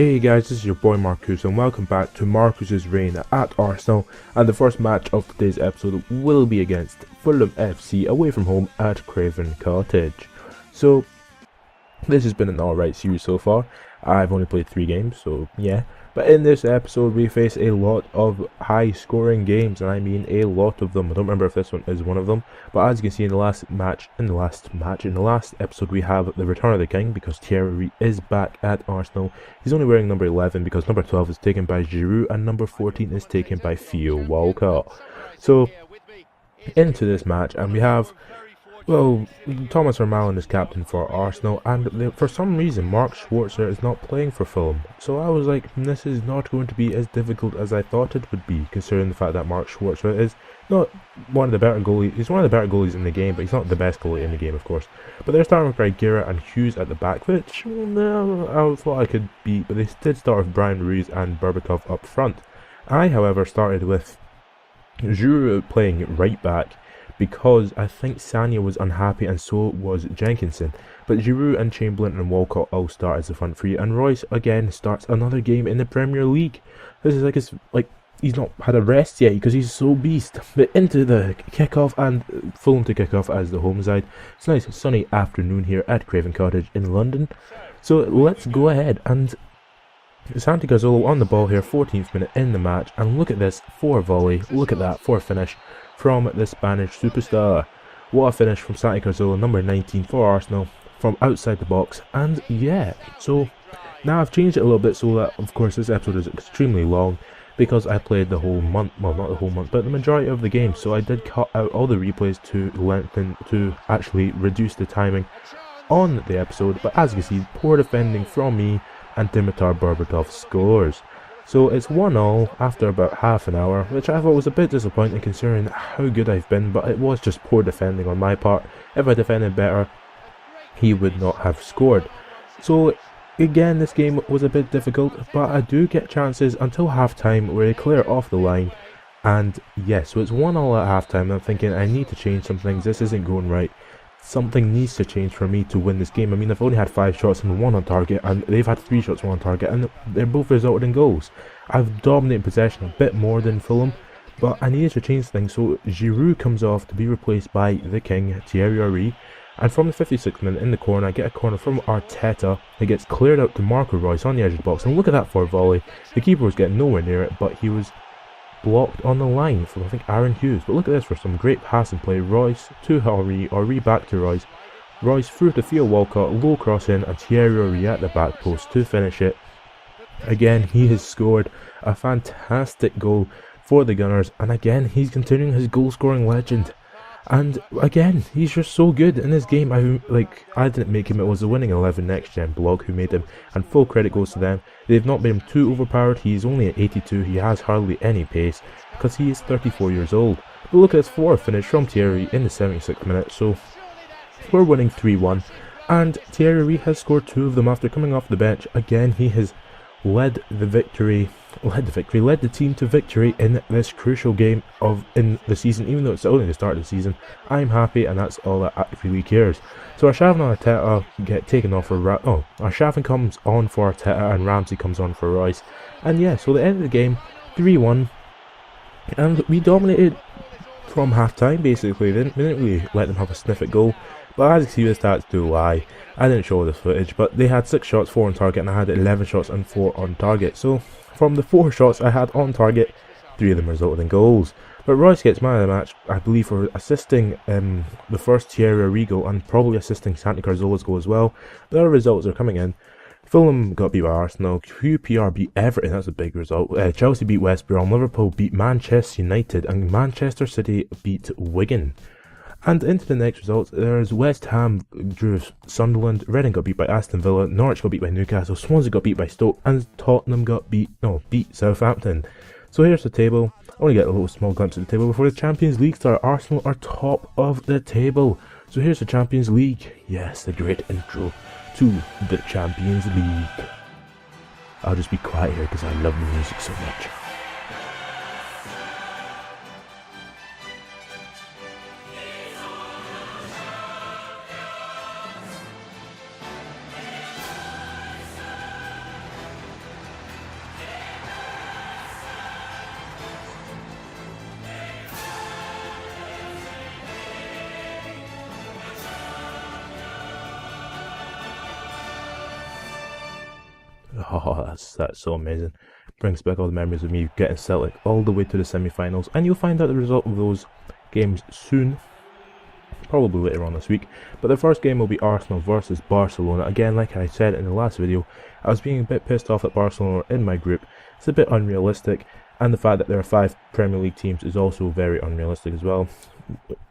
Hey guys, this is your boy Markcoos and welcome back to Markcoos' reign at Arsenal, and the first match of today's episode will be against Fulham FC away from home at Craven Cottage. So this has been an alright series so far. I've only played 3 games, so yeah. But in this episode we face a lot of high scoring games, and I mean a lot of them. I don't remember if this one is one of them, but as you can see in the last episode we have the return of the king, because Thierry is back at Arsenal. He's only wearing number 11 because number 12 is taken by Giroud and number 14 is taken by Theo Walcott. So into this match, and we have, well, Thomas Vermaelen is captain for Arsenal, and for some reason Mark Schwarzer is not playing for Fulham. So I was like, this is not going to be as difficult as I thought it would be, considering the fact that Mark Schwarzer is not one of the better goalies. He's one of the better goalies in the game, but he's not the best goalie in the game, of course. But they're starting with Gira and Hughes at the back, which I thought I could beat, but they did start with Brian Ruiz and Berbatov up front. I, however, started with Giroud playing right back, because I think Sanya was unhappy and so was Jenkinson. But Giroud and Chamberlain and Walcott all start as the front three, and Royce again starts another game in the Premier League. This is like he's not had a rest yet because he's so beast. But into the kickoff, and Fulham to kick off as the home side. It's a nice sunny afternoon here at Craven Cottage in London. So let's go ahead, and Santi Cazorla on the ball here, 14th minute in the match, and look at this, for a volley, look at that, for a finish from the Spanish superstar. What a finish from Santi Cazorla, number 19 for Arsenal, from outside the box. And yeah, so now I've changed it a little bit so that, of course, this episode is extremely long, because I played the whole month, well, not the whole month, but the majority of the game, so I did cut out all the replays to actually reduce the timing on the episode. But as you can see, poor defending from me, and Dimitar Berbatov scores. So it's 1-1 after about half an hour, which I thought was a bit disappointing considering how good I've been, but it was just poor defending on my part. If I defended better, he would not have scored. So again, this game was a bit difficult, but I do get chances until half time where I clear off the line. And yes, so it's 1-1 at half time, and I'm thinking I need to change some things. This isn't going right. Something needs to change for me to win this game. I mean, I've only had 5 shots and 1 on target, and they've had 3 shots, 1 on target, and they're both resulted in goals. I've dominated possession a bit more than Fulham, but I needed to change things. So Giroud comes off to be replaced by the king, Thierry Henry, and from the 56th minute in the corner, I get a corner from Arteta. It gets cleared out to Marco Reus on the edge of the box, and look at that for a volley. The keeper was getting nowhere near it, but he was blocked on the line from, I think, Aaron Hughes. But look at this for some great passing play. Royce to Henry back to Royce. Royce through to Theo Walcott, low cross in, and Thierry Henry at the back post to finish it. Again, he has scored a fantastic goal for the Gunners, and again, he's continuing his goal scoring legend. And again, he's just so good in this game. I didn't make him, it was the winning 11 next gen blog who made him, and full credit goes to them. They've not made him too overpowered. He's only at 82, he has hardly any pace because he is 34 years old. But look at this 4 finish from Thierry in the 76th minute. So we're winning 3-1, and Thierry has scored 2 of them after coming off the bench. Again, he has led the team to victory in this crucial game in the season. Even though it's only the start of the season, I'm happy, and that's all that really cares. So Arshavin and Arteta get taken off for Arshavin comes on for Arteta and Ramsey comes on for Royce. And yeah, so the end of the game, 3-1, and we dominated from half time basically. We didn't really let them have a sniff at goal. But as you see, the stats do lie. I didn't show this footage, but they had 6 shots, 4 on target, and I had 11 shots and 4 on target. So from the 4 shots I had on target, 3 of them resulted in goals. But Royce gets man of the match, I believe, for assisting the first Thierry Henry goal and probably assisting Santi Cazorla's goal as well. The other results are coming in. Fulham got beat by Arsenal, QPR beat Everton, that's a big result. Chelsea beat West Brom, Liverpool beat Manchester United, and Manchester City beat Wigan. And into the next results, there's West Ham drew Sunderland, Reading got beat by Aston Villa, Norwich got beat by Newcastle, Swansea got beat by Stoke, and Tottenham beat Southampton. So here's the table. I only get a little small glimpse of the table before the Champions League start. Arsenal are top of the table. So here's the Champions League. Yes, the great intro to the Champions League. I'll just be quiet here because I love the music so much. Oh, that's so amazing. Brings back all the memories of me getting Celtic all the way to the semi-finals, and you'll find out the result of those games soon, probably later on this week. But the first game will be Arsenal versus Barcelona. Again, like I said in the last video, I was being a bit pissed off at Barcelona in my group. It's a bit unrealistic, and the fact that there are 5 Premier League teams is also very unrealistic as well.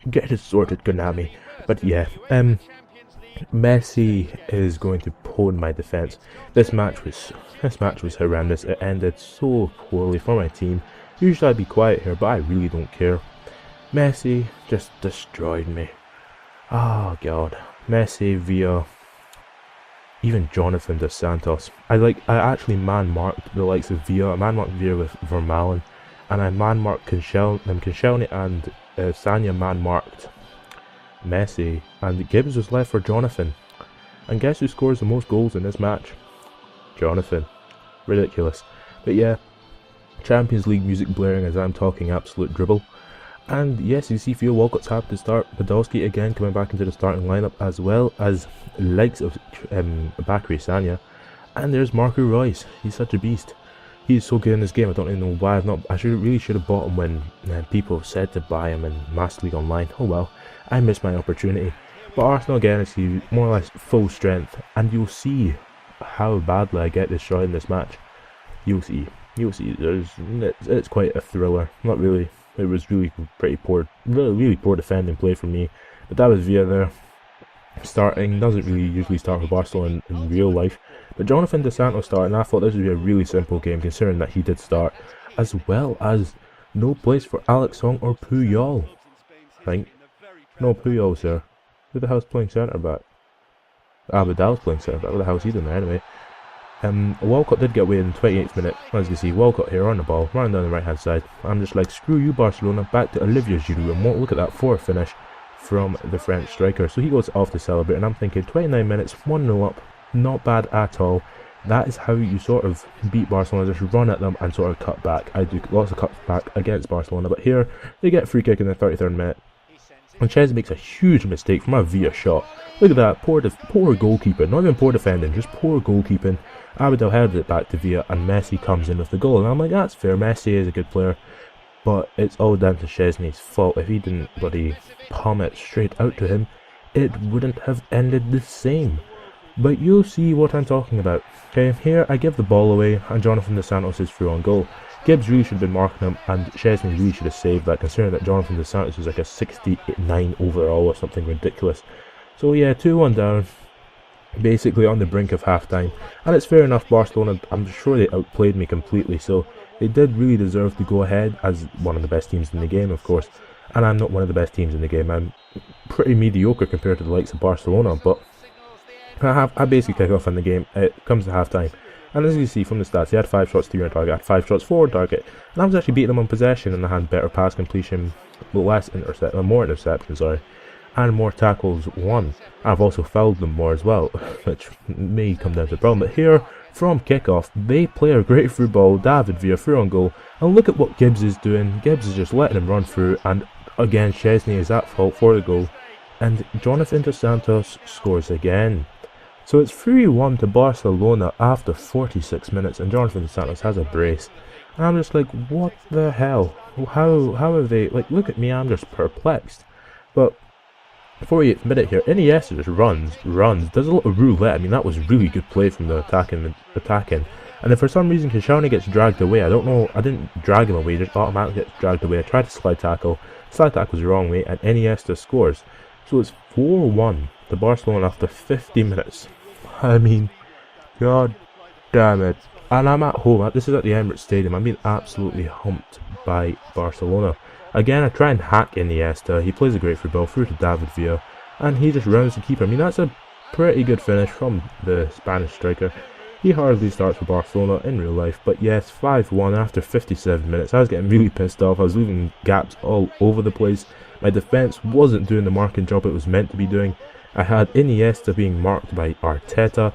Get it sorted, Konami. But yeah, Messi is going to pwn my defense. This match was horrendous. It ended so poorly for my team. Usually I'd be quiet here, but I really don't care. Messi just destroyed me. Oh god, Messi, Villa, even Jonathan dos Santos. I actually man-marked the likes of Villa. I man-marked Villa with Vermaelen, and I man-marked Koscielny and Sanya man-marked Messi, and Gibbs was left for Jonathan. And guess who scores the most goals in this match? Jonathan. Ridiculous. But yeah, Champions League music blaring as I'm talking absolute dribble. And yes, you see Theo Walcott's happy to start. Podolski again coming back into the starting lineup, as well as likes of Bakary Sanya. And there's Marco Reus. He's such a beast. He's so good in this game. I don't even know why I really should have bought him when people have said to buy him in Master League Online. Oh well, I missed my opportunity. But Arsenal again, I see more or less full strength, and you'll see how badly I get destroyed in this match. You'll see. It's quite a thriller. Not really. It was really pretty poor, really poor defending play from me. But that was Villa there. Starting, doesn't really usually start for Barcelona in real life. But Jonathan dos Santos started, and I thought this would be a really simple game considering that he did start. As well as no place for Alex Song or Puyol. I think. No, Puyol's there. Who the hell's playing centre back? Abidal's playing centre back. What the hell's he doing there anyway? Walcott did get away in the 28th minute. As you can see, Walcott here on the ball, running down the right hand side. I'm just like, screw you Barcelona, back to Olivier Giroud, and look at that 4 finish from the French striker. So he goes off to celebrate, and I'm thinking 29 minutes, 1-0 up, not bad at all. That is how you sort of beat Barcelona, just run at them and sort of cut back. I do lots of cuts back against Barcelona, but here they get a free kick in the 33rd minute. And Chesney makes a huge mistake from a Villa shot. Look at that, poor goalkeeping, not even poor defending, just poor goalkeeping. Abidal headed it back to Villa, and Messi comes in with the goal. And I'm like, that's fair, Messi is a good player. But it's all down to Chesney's fault. If he didn't bloody palm it straight out to him, it wouldn't have ended the same. But you'll see what I'm talking about. Okay, here I give the ball away, and Jonathan dos Santos is through on goal. Gibbs really should have been marking him, and Chesney really should have saved that, considering that Jonathan dos Santos was like a 69 overall or something ridiculous. So yeah, 2-1 down, basically on the brink of half-time. And it's fair enough, Barcelona, I'm sure they outplayed me completely, so they did really deserve to go ahead as one of the best teams in the game, of course. And I'm not one of the best teams in the game. I'm pretty mediocre compared to the likes of Barcelona, but I basically kick off in the game. It comes to half-time. And as you see from the stats, he had 5 shots, 3 on target, I had 5 shots, 4 on target. And I was actually beating him on possession, and I had better pass completion, more interceptions, and more tackles won. I've also fouled them more as well, which may come down to the problem. But here, from kickoff, they play a great through ball, David Villa through on goal, and look at what Gibbs is doing. Gibbs is just letting him run through, and again, Chesney is at fault for the goal, and Jonathan dos Santos scores again. So it's 3-1 to Barcelona after 46 minutes, and Jonathan dos Santos has a brace. And I'm just like, what the hell? How have they, like, look at me, I'm just perplexed. But 48th minute here, Iniesta just runs, does a little roulette. I mean, that was really good play from the attacking. And if for some reason Koscielny gets dragged away, I don't know, I didn't drag him away, he just automatically gets dragged away. I tried to slide tackle was the wrong way, and Iniesta scores. So it's 4-1 to Barcelona after 50 minutes. I mean, god damn it. And I'm at home, this is at the Emirates Stadium, I'm being absolutely humped by Barcelona. Again, I try and hack Iniesta, he plays a great football through to David Villa, and he just rounds the keeper. I mean, that's a pretty good finish from the Spanish striker. He hardly starts for Barcelona in real life, but yes, 5-1 after 57 minutes. I was getting really pissed off, I was leaving gaps all over the place. My defence wasn't doing the marking job it was meant to be doing. I had Iniesta being marked by Arteta,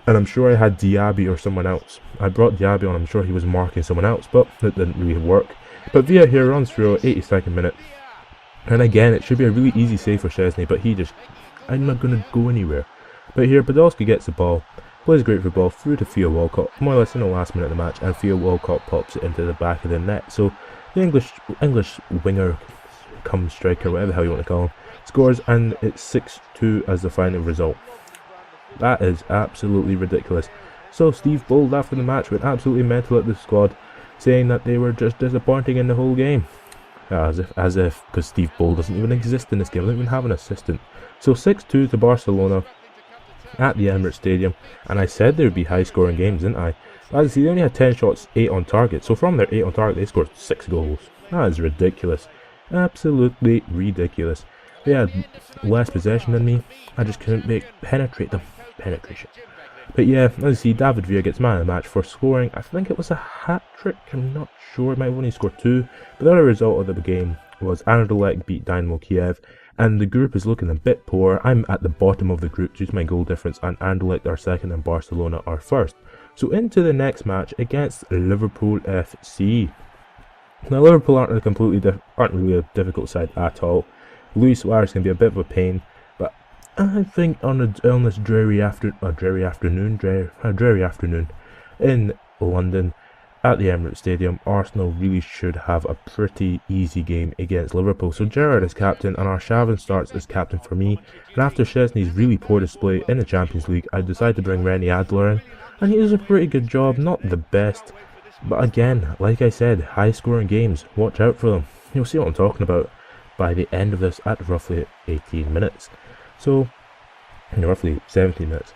and I'm sure I had Diaby or someone else. I brought Diaby on, I'm sure he was marking someone else, but it didn't really work. But Villa here runs through 82nd minute. And again, it should be a really easy save for Chesney, but I'm not going to go anywhere. But here, Podolski gets the ball, plays great football through to Theo Walcott, more or less in the last minute of the match, and Theo Walcott pops it into the back of the net. So the English winger, come striker, whatever the hell you want to call him, scores, and it's 6-2 as the final result. That is absolutely ridiculous. So Steve Bold after the match went absolutely mental at the squad, saying that they were just disappointing in the whole game. As if, because Steve Bold doesn't even exist in this game, they don't even have an assistant. So 6-2 to Barcelona at the Emirates Stadium, and I said there would be high scoring games, didn't I? As you see, they only had 10 shots, 8 on target, so from their 8 on target they scored 6 goals. That is ridiculous. Absolutely ridiculous. They had less possession than me, I just couldn't penetrate them. Penetration. But yeah, as you see, David Villa gets man of the match for scoring, I think it was a hat-trick, I'm not sure, it might have only scored 2, but the other result of the game was Anderlecht beat Dynamo Kiev, and the group is looking a bit poor. I'm at the bottom of the group due to my goal difference, and Anderlecht are second and Barcelona are first. So into the next match against Liverpool FC. Now Liverpool aren't really a difficult side at all. Luis Suarez can be a bit of a pain, but I think on this dreary afternoon in London at the Emirates Stadium, Arsenal really should have a pretty easy game against Liverpool. So Gerrard is captain and Arshavin starts as captain for me, and after Szczesny's really poor display in the Champions League, I decided to bring Rennie Adler in, and he does a pretty good job, not the best, but again, like I said, high scoring games, watch out for them. You'll see what I'm talking about by the end of this at roughly 18 minutes. So, roughly 17 minutes.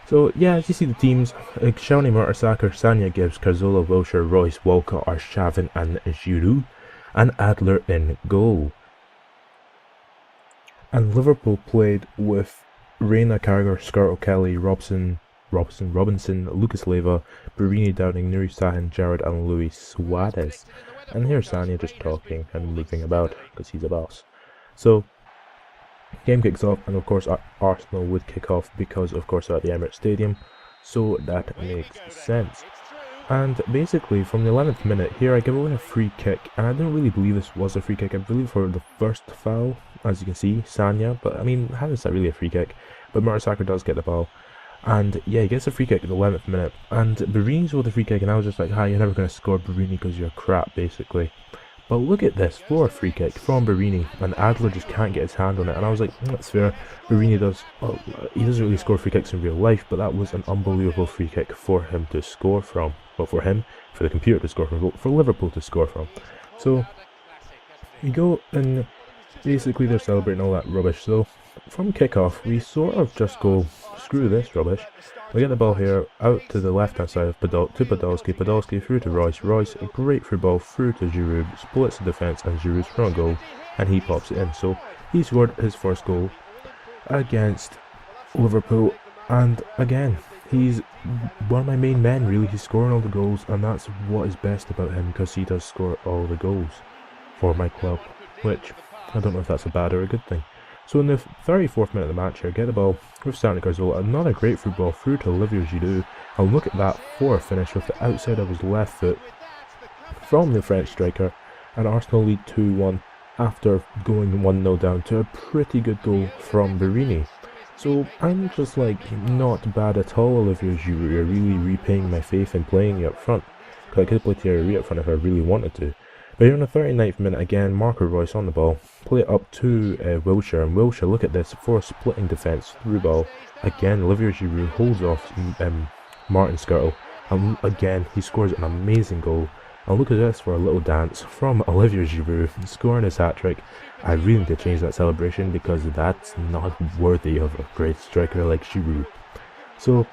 So yeah, as you see the teams, Shawnee, Mertesacker, Sanya, Gibbs, Cazorla, Wilshere, Royce, Walcott, Arshavin and Giroud, and Adler in goal. And Liverpool played with Reina, Carragher, Skirtle, Kelly, Robinson, Lucas Leiva, Barini, Downing, Nuri Sahin, Gerrard and Luis Suarez. And here's Sanya just talking and moving about because he's a boss. So game kicks off, and of course Arsenal would kick off because of course they're at the Emirates Stadium, so that makes sense. And basically from the 11th minute here I give away a free kick, and I didn't really believe this was a free kick. I believe for the first foul, as you can see, Sanya, but I mean, how is that really a free kick? But Mertesacker does get the ball, and yeah, he gets a free kick at the 11th minute, and Barini's with the free kick, and I was just like, hi, you're never going to score, Barini, because you're crap, basically. But look at this, for a free kick from Barini, and Adler just can't get his hand on it, and I was like, that's fair. Barini does, well, he doesn't really score free kicks in real life, but that was an unbelievable free kick for him to score from. Well, for the computer to score from, for Liverpool to score from. So, you go, and basically they're celebrating all that rubbish. So, from kickoff, we sort of just go, screw this rubbish. We get the ball here, out to the left-hand side of Podolski through to Royce, a great free ball through to Giroud, splits the defence and Giroud's front goal, and he pops it in. So he scored his first goal against Liverpool, and again, he's one of my main men really. He's scoring all the goals, and that's what is best about him, because he does score all the goals for my club, which I don't know if that's a bad or a good thing. So in the 34th minute of the match here, get the ball with Santi Cazorla, another great football through to Olivier Giroud, and look at that for a finish with the outside of his left foot from the French striker, and Arsenal lead 2-1 after going 1-0 down to a pretty good goal from Barini. So I'm just like, not bad at all, Olivier Giroud. You're really repaying my faith in playing you up front, because I could have played Thierry up front if I really wanted to. But here in the 39th minute again, Marco Royce on the ball, play it up to Wilshere, and Wilshere, look at this, for a splitting defence through ball. Again, Olivier Giroud holds off Martin Skirtle, and again, he scores an amazing goal. And look at this for a little dance from Olivier Giroud, scoring his hat-trick. I really need to change that celebration, because that's not worthy of a great striker like Giroud. So,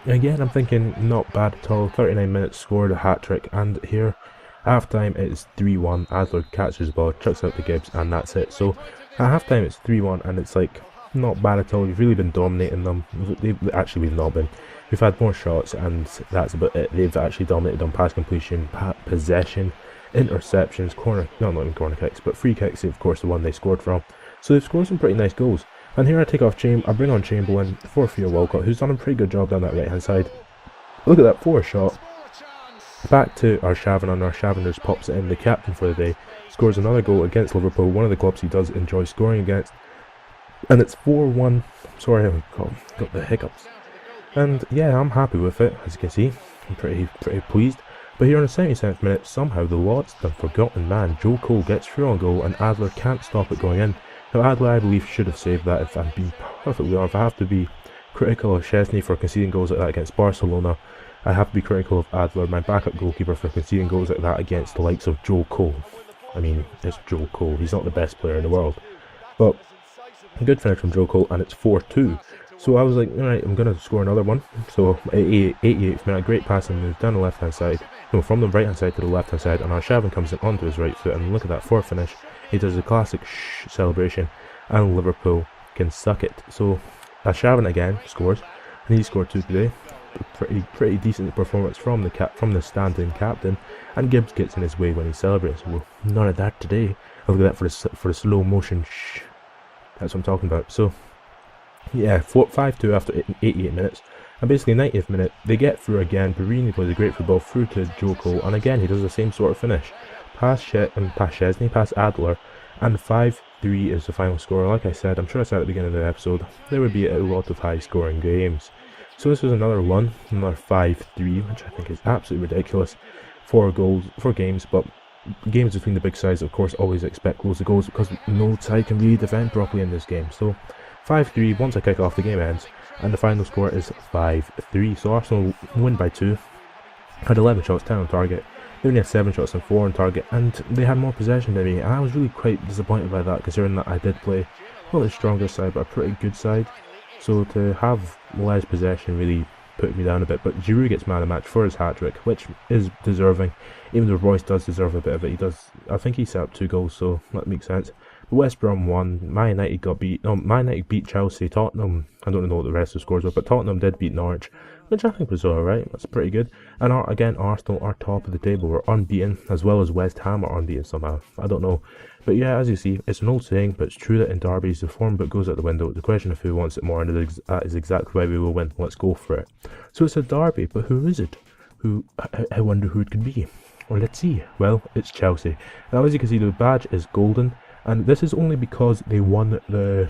again, I'm thinking not bad at all. 39 minutes, scored a hat-trick, and here, half-time it's 3-1, Adler catches the ball, chucks out the Gibbs, and that's it. So at half-time it's 3-1, and it's like, not bad at all. We've really been dominating them. We've not been. We've had more shots, and that's about it. They've actually dominated on pass completion, possession, interceptions, not even corner kicks, but free kicks, of course, the one they scored from. So they've scored some pretty nice goals. And here I bring on Chamberlain for Theo Walcott, who's done a pretty good job down that right-hand side. Look at that, for a shot. Back to Arshavin, and Arshavin just pops it in, the captain for the day, scores another goal against Liverpool, one of the clubs he does enjoy scoring against, and it's 4-1, sorry, I got the hiccups, And yeah, I'm happy with it, as you can see. I'm pretty pleased. But here in the 77th minute, somehow the lost and forgotten man, Joe Cole, gets through on goal and Adler can't stop it going in. Now Adler, I believe, should have saved that. If I'm being perfectly honest, if I have to be critical of Szczesny for conceding goals like that against Barcelona, I have to be critical of Adler, my backup goalkeeper, for conceding goals like that against the likes of Joe Cole. I mean, it's Joe Cole. He's not the best player in the world. But a good finish from Joe Cole, and it's 4-2. So I was like, alright, I'm going to score another one. So 88th minute, a great passing move down the left hand side. No, from the right hand side to the left hand side, and Arshavin comes in onto his right foot, and look at that fourth finish. He does a classic celebration, and Liverpool can suck it. So Arshavin again scores, and he scored 2 today. Pretty decent performance from the stand-in captain, and Gibbs gets in his way when he celebrates. Well, none of that today. Look at that for the slow motion. That's what I'm talking about. So yeah, 5-2 after 88 minutes. And basically 90th minute, they get through again. Perini plays a great football through to Joe Cole, and again he does the same sort of finish. Past Szczesny, past Adler, and 5-3 is the final score. Like I said, I'm sure I said at the beginning of the episode, there would be a lot of high-scoring games. So this was another 5-3, which I think is absolutely ridiculous. 4 games, but games between the big sides, of course, always expect loads of goals because no side can really defend properly in this game. So 5-3, once I kick off, the game ends, and the final score is 5-3. So Arsenal win by 2, had 11 shots, 10 on target. They only had 7 shots and 4 on target, and they had more possession than me, and I was really quite disappointed by that, considering that I did play not the strongest side, but a pretty good side. So to have less possession really put me down a bit, but Giroud gets man of the match for his hat-trick, which is deserving, even though Royce does deserve a bit of it. I think he set up 2 goals, so that makes sense. But West Brom won, Man United beat Chelsea, Tottenham, I don't know what the rest of the scores were, but Tottenham did beat Norwich, which I think was alright, that's pretty good. And again, Arsenal are top of the table, we're unbeaten, as well as West Ham are unbeaten somehow, I don't know. But yeah, as you see, it's an old saying, but it's true that in derbies, the form book goes out the window. The question of who wants it more, and that is exactly why we will win. Let's go for it. So it's a derby, but who is it? I wonder who it could be. Well, let's see. Well, it's Chelsea. Now, as you can see, the badge is golden, and this is only because they won the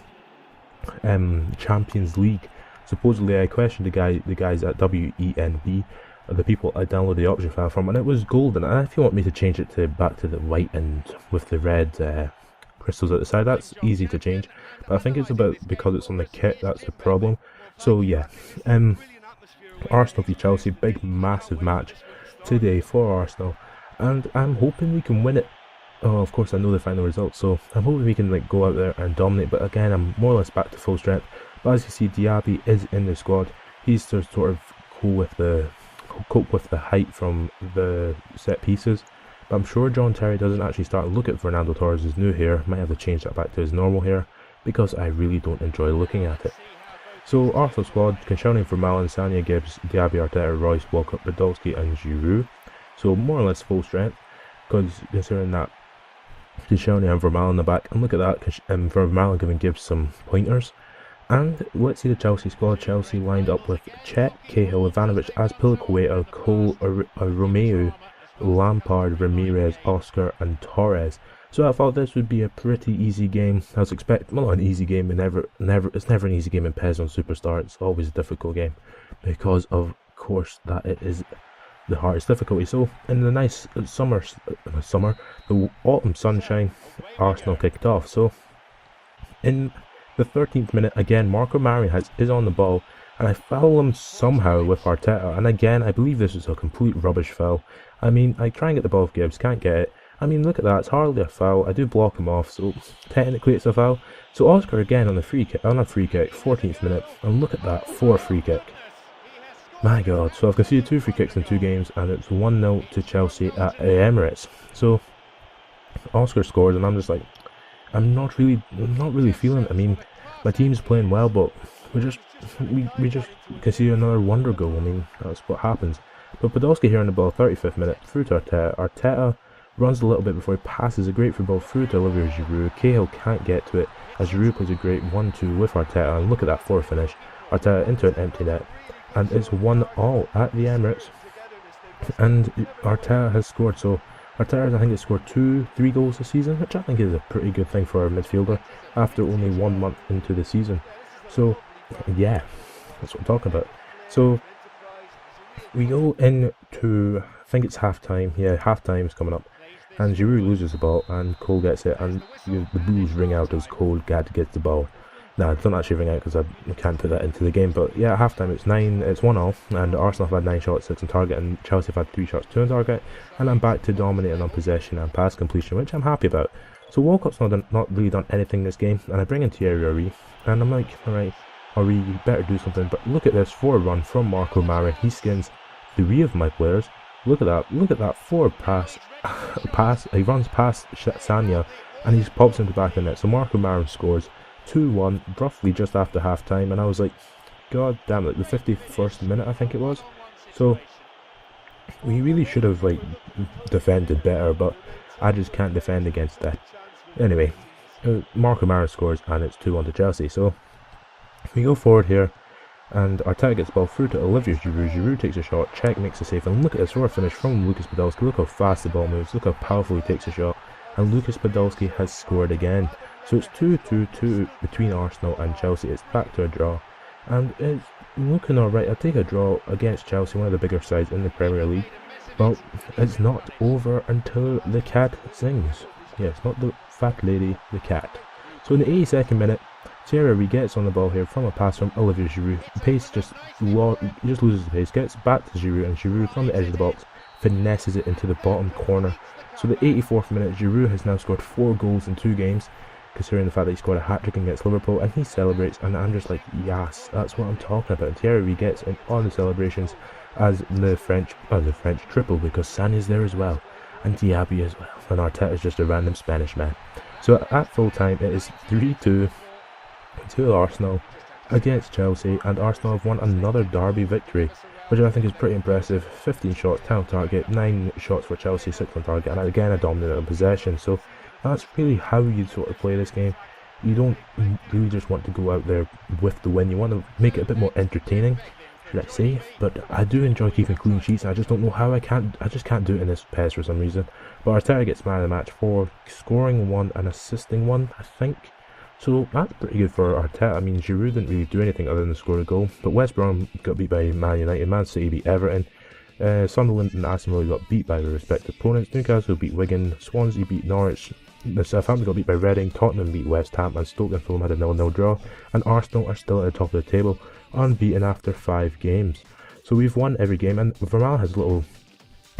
Champions League. Supposedly, I questioned the guys at WENB, the people I downloaded the option file from, and it was golden. And if you want me to change it back to the white and with the red crystals at the side, that's easy to change. But I think it's because it's on the kit, that's the problem. So yeah, Arsenal v Chelsea, big massive match today for Arsenal, and I'm hoping we can win it. Oh, of course I know the final result, so I'm hoping we can go out there and dominate. But again, I'm more or less back to full strength. But as you see, Diaby is in the squad. He's to sort of cope with the height from the set pieces. But I'm sure John Terry doesn't actually start. Look at Fernando Torres' new hair. Might have to change that back to his normal hair, because I really don't enjoy looking at it. So Arsenal squad: Koscielny, Vermaelen, Sanya, Gibbs, Diaby, Arteta, Royce, Walcott, Podolski and Giroud. So more or less full strength, because considering that Koscielny and Vermaelen in the back, and look at that, Vermaelen giving Gibbs some pointers. And let's see the Chelsea squad. Chelsea lined up with Cech, Cahill, Ivanovic, Azpilicueta, Cole, Romeu, Lampard, Ramirez, Oscar and Torres. So I thought this would be a pretty easy game. I was expecting, well, not an easy game, and it's never an easy game in PES on Superstar. It's always a difficult game, because of course that it is the hardest difficulty. So in the nice the autumn sunshine, Arsenal kicked off. So in the 13th minute, again, Marco Marin is on the ball, and I foul him somehow with Arteta. And again, I believe this is a complete rubbish foul. I mean, I try and get the ball with Gibbs, can't get it. I mean, look at that, it's hardly a foul. I do block him off, so technically it's a foul. So Oscar again on a free kick, 14th minute, and look at that, 4 free kick. My god, so I've conceded 2 free kicks in 2 games, and it's 1-0 to Chelsea at Emirates. So Oscar scores, and I'm just like, I'm not really feeling it. I mean, my team's playing well, but we just concede another wonder goal. I mean, that's what happens. But Podolski here on the ball, 35th minute, through to Arteta. Arteta runs a little bit before he passes a great free ball through to Olivier Giroud. Cahill can't get to it, as Giroud plays a great 1-2 with Arteta, and look at that 4 finish. Arteta into an empty net, and it's 1-1 at the Emirates, and Arteta has scored. So Arteta, I think, has scored 3 goals this season, which I think is a pretty good thing for a midfielder after only 1 month into the season. So yeah, that's what I'm talking about. So we go into, I think it's half-time. Yeah, half-time is coming up. And Giroud loses the ball, and Cole gets it, and the Blues ring out as Cole gets the ball. Nah, don't actually ring out because I can't put that into the game. But yeah, at half-time it's 1-0, and Arsenal have had 9 shots, 6 on target, and Chelsea have had 3 shots, 2 on target. And I'm back to dominating on possession and pass completion, which I'm happy about. So Walcott's not really done anything this game, and I bring in Thierry Henry, and I'm like, alright, Henry, you better do something. But look at this forward run from Marco Mara. He skins 3 of my players. Look at that forward pass. He runs past Sanya, and he pops into the back of the net. So Marco Maron scores 2-1 roughly just after half time, and I was like, god damn it, the 51st minute I think it was. So we really should have like defended better, but I just can't defend against that. Anyway, Marco Maron scores, and it's 2-1 to Chelsea. So we go forward here, and Arteta gets the ball through to Olivier Giroud. Giroud takes a shot, Czech makes a save, and look at this raw finish from Lucas Podolski. Look how fast the ball moves, look how powerful he takes a shot, and Lucas Podolski has scored again. So it's 2-2 between Arsenal and Chelsea. It's back to a draw, and it's looking alright. I'll take a draw against Chelsea, one of the bigger sides in the Premier League. Well, it's not over until the cat sings. Yes, not the fat lady, the cat. So in the 82nd minute, Thierry gets on the ball here from a pass from Olivier Giroud. Pace just loses the pace, gets back to Giroud, and Giroud from the edge of the box finesses it into the bottom corner. So the 84th minute, Giroud has now scored 4 goals in 2 games, considering the fact that he scored a hat-trick against Liverpool, and he celebrates, and I'm just like, yes, that's what I'm talking about. And Thierry gets in on the celebrations as the French triple, because Sanya's there as well, and Diaby as well, and Arteta is just a random Spanish man. So at full time, it is 3-2 to Arsenal against Chelsea, and Arsenal have won another derby victory, which I think is pretty impressive. 15 shots, 10 on target, 9 shots for Chelsea, 6 on target, and again a dominant on possession. So that's really how you sort of play this game. You don't really just want to go out there with the win, you want to make it a bit more entertaining, should I say. But I do enjoy keeping clean sheets, and I just don't know how I just can't do it in this PES for some reason. But Arteta gets man of the match for scoring 1 and assisting 1, I think. So that's pretty good for Arteta. I mean, Giroud didn't really do anything other than score a goal. But West Brom got beat by Man United, Man City beat Everton, Sunderland and Aston Villa got beat by their respective opponents, Newcastle beat Wigan, Swansea beat Norwich, Southampton got beat by Reading, Tottenham beat West Ham, and Stoke and Fulham had a 0-0 draw, and Arsenal are still at the top of the table, unbeaten after 5 games. So we've won every game, and Vermaelen has a little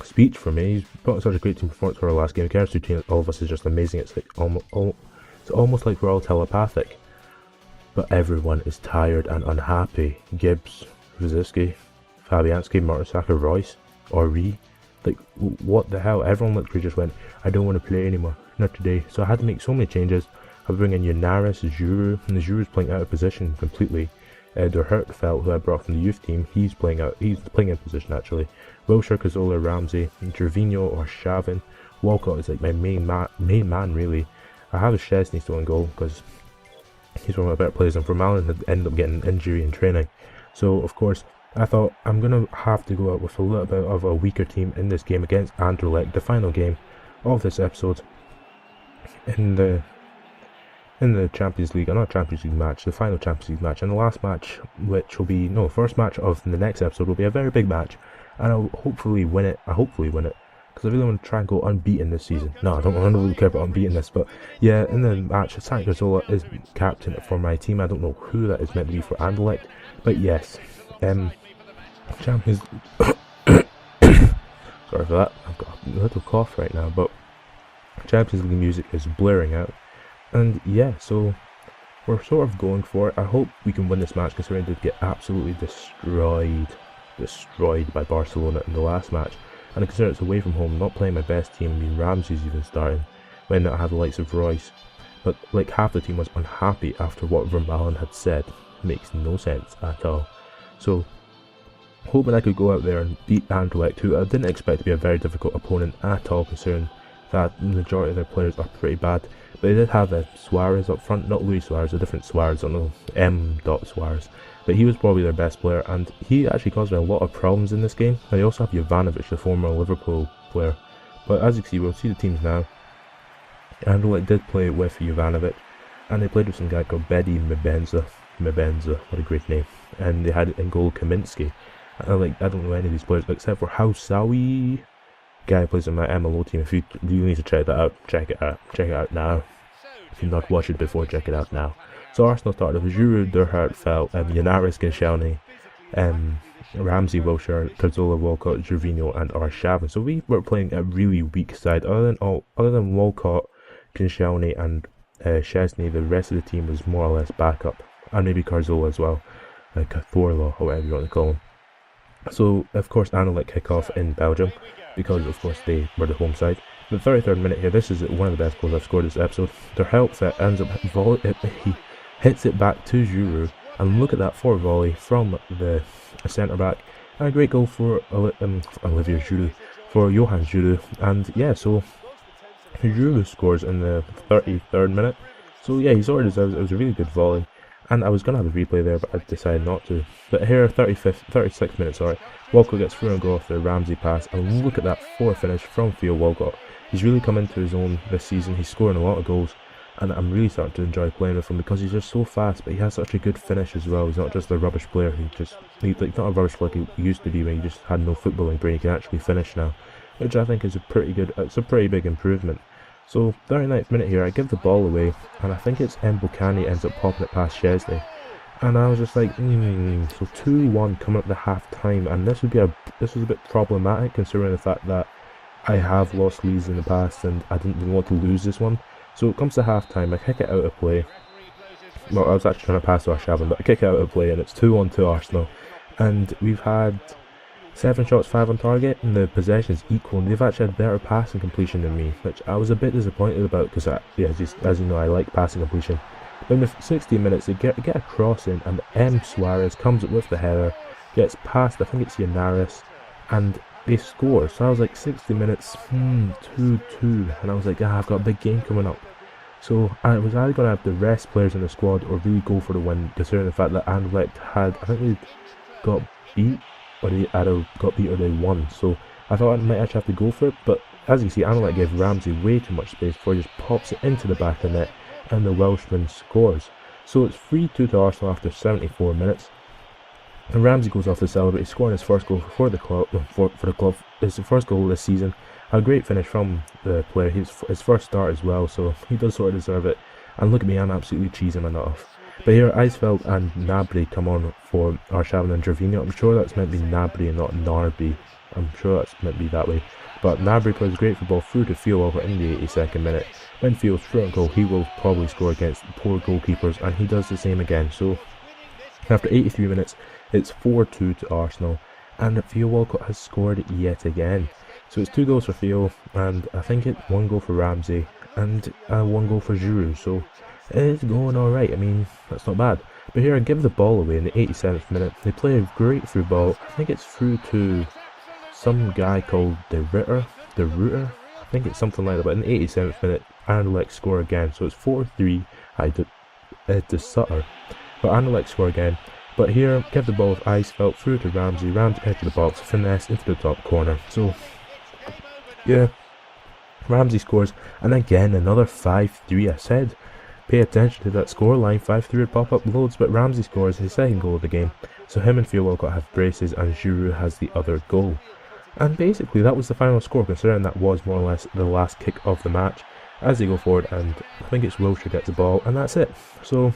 speech for me. He's put on such a great team performance for our last game. The chemistry between all of us is just amazing. It's like it's almost like we're all telepathic, but everyone is tired and unhappy. Gibbs, Rosicky, Fabianski, Mertesacker, Royce, Ori, like what the hell? Everyone literally just went, I don't want to play anymore, not today. So I had to make so many changes. I bring in Yunaris, Giroud, and Giroud's playing out of position completely. Der Hertfeld, who I brought from the youth team, he's playing in position actually. Wilshere, Cazorla, Ramsey, Gervinho or Shavin. Walcott is like my main man really. I have a Szczesny still in goal because he's one of my better players, and Vermaelen had ended up getting an injury in training. So of course I thought I'm going to have to go out with a little bit of a weaker team in this game against Anderlecht, the final game of this episode in the Champions League, not Champions League match, the final Champions League match, and the last match, which will be, no, first match of the next episode will be a very big match, and I'll hopefully win it, because I really want to try and go unbeaten this season. No, I don't really care about unbeaten this, but yeah, in the match, Santi Cazorla is captain for my team. I don't know who that is meant to be for Anderlecht, but yes, Champions sorry for that, I've got a little cough right now, but Champions League music is blaring out, and yeah, so we're sort of going for it. I hope we can win this match, considering they did get absolutely destroyed by Barcelona in the last match. And I consider it's away from home, not playing my best team. I mean, Ramsey's even starting when I have the likes of Royce. But like half the team was unhappy after what Vermaelen had said. Makes no sense at all. So, hoping I could go out there and beat Anderlecht, who I didn't expect to be a very difficult opponent at all, considering that the majority of their players are pretty bad. But they did have Suarez up front, not Luis Suarez, a different Suarez, I don't know, M. Suarez. But he was probably their best player, and he actually caused me a lot of problems in this game. And they also have Jovanovic, the former Liverpool player. But as you can see, we'll see the teams now. Anderlecht did play with Jovanovic, and they played with some guy called Bedi Mbenza. Mabenza, what a great name. And they had in goal Kaminsky. I don't know any of these players except for Hausawi. Guy who plays in my MLO team. If you need to check that out, check it out now. If you've not watched it before, check it out now. So Arsenal started with Giroud, Durhart, Fell, Yanaris, Ginshani, Ramsey, Wilshere, Cazorla, Walcott, Gervinho, and Arshavin. So we were playing a really weak side. Other than Walcott, Ginshani, and Chesney, the rest of the team was more or less backup, and maybe Cazorla as well, Cazorla, or whatever you want to call him. So of course Anderlecht kick off in Belgium because of course they were the home side. The 33rd minute here, this is one of the best goals I've scored this episode. Their help ends up he hits it back to Giroud, and look at that forward volley from the centre back, and a great goal for Olivier Giroud, for Johan Giroud. And yeah, so Giroud scores in the 33rd minute. So yeah, he sort of deserves it. It was a really good volley. And I was going to have a replay there, but I decided not to. But here, 36th minute, sorry. Walcott gets through and go off the Ramsey pass. And look at that forward finish from Theo Walcott. He's really come into his own this season. He's scoring a lot of goals. And I'm really starting to enjoy playing with him because he's just so fast. But he has such a good finish as well. He's not just a rubbish player. He's not a rubbish player like he used to be when he just had no footballing brain. He can actually finish now, which I think is a pretty big improvement. So 39th minute here, I give the ball away, and I think it's Mbokani ends up popping it past Chesney, and I was just like, so 2-1 coming up to half time, and this was a bit problematic considering the fact that I have lost leads in the past, and I didn't really want to lose this one. So it comes to half time, I kick it out of play. Well, I was actually trying to pass to Arshavin, but I kick it out of play, and it's 2-1 to Arsenal, and we've had 7 shots, 5 on target, and the possession is equal, and they've actually had better passing completion than me, which I was a bit disappointed about because, as you know, I like passing completion. But in the 60 minutes, they get a cross in, and M. Suarez comes up with the header, gets past, I think it's Yanaris, and they score. So I was like, 60 minutes, 2-2, and I was like, I've got a big game coming up. So I was either going to have the rest players in the squad or really go for the win, considering the fact that Anderlecht I think they got beat, or they either got beat or they won, so I thought I might actually have to go for it. But as you see, Anderlecht gave Ramsey way too much space before he just pops it into the back of the net, and the Welshman scores. So it's 3-2 to Arsenal after 74 minutes, and Ramsey goes off to celebrate, scoring his first goal for the club. It's the first goal this season. A great finish from the player, his first start as well, so he does sort of deserve it. And look at me, I'm absolutely cheesing my nut off. But here, Eisfeld and Gnabry come on for Arshavin and Gervinho. I'm sure that's meant to be Gnabry and not Narby. I'm sure that's meant to be that way. But Gnabry plays a great football through to Theo Walcott in the 82nd minute. When Theo's through and goal, he will probably score against poor goalkeepers, and he does the same again. So after 83 minutes, it's 4-2 to Arsenal, and Theo Walcott has scored yet again. So it's 2 goals for Theo, and I think it's 1 goal for Ramsey, and 1 goal for Giroud. So it's going alright, I mean, that's not bad. But here I give the ball away in the 87th minute. They play a great through ball. I think it's through to some guy called the Rooter. I think it's something like that. But in the 87th minute, Anderlecht score again. So it's 4-3 to Sutter. But Anderlecht score again. But here, give the ball with Eisfeld through to Ramsey. Ramsey edge of the box, finesse into the top corner. So, yeah, Ramsey scores. And again, another 5-3. I said, pay attention to that scoreline. 5-3 would pop up loads, but Ramsey scores his second goal of the game. So him and Theo Walcott have braces, and Giroud has the other goal. And basically that was the final score, considering that was more or less the last kick of the match. As they go forward, and I think it's Wilshere gets the ball, and that's it. So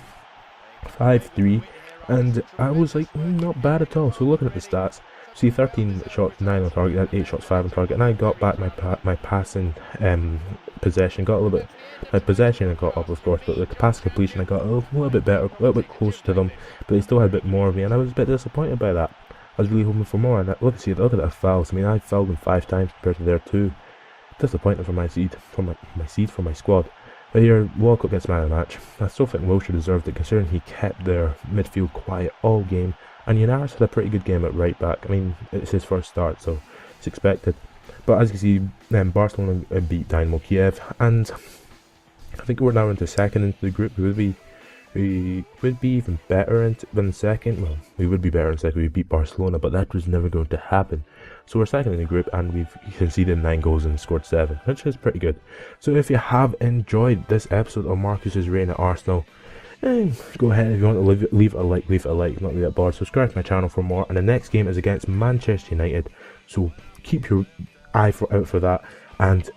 5-3, and I was like, not bad at all. So looking at the stats, see 13 shots, 9 on target, 8 shots, 5 on target, and I got back my passing possession, got a little bit, my possession I got up of course, but the passing completion I got a little bit better, a little bit closer to them, but they still had a bit more of me, and I was a bit disappointed by that. I was really hoping for more, and look at that fouls. I mean, I fouled them 5 times compared to their 2. Disappointing for my squad. But here, Walcott gets man of the match. I still think Wilshere deserved it, considering he kept their midfield quiet all game, and Yanaris had a pretty good game at right back. I mean, it's his first start, so it's expected. But as you see, Barcelona beat Dynamo Kiev, and I think we're now into second into the group. We would be even better than second. Well, we would be better in second. We beat Barcelona, but that was never going to happen. So we're second in the group, and we've conceded 9 goals and scored 7, which is pretty good. So if you have enjoyed this episode of Markcoos' reign at Arsenal, Go ahead, if you want to leave it a like, leave it a like. If not, leave it bored. Subscribe to my channel for more. And the next game is against Manchester United, so keep your eye out for that. And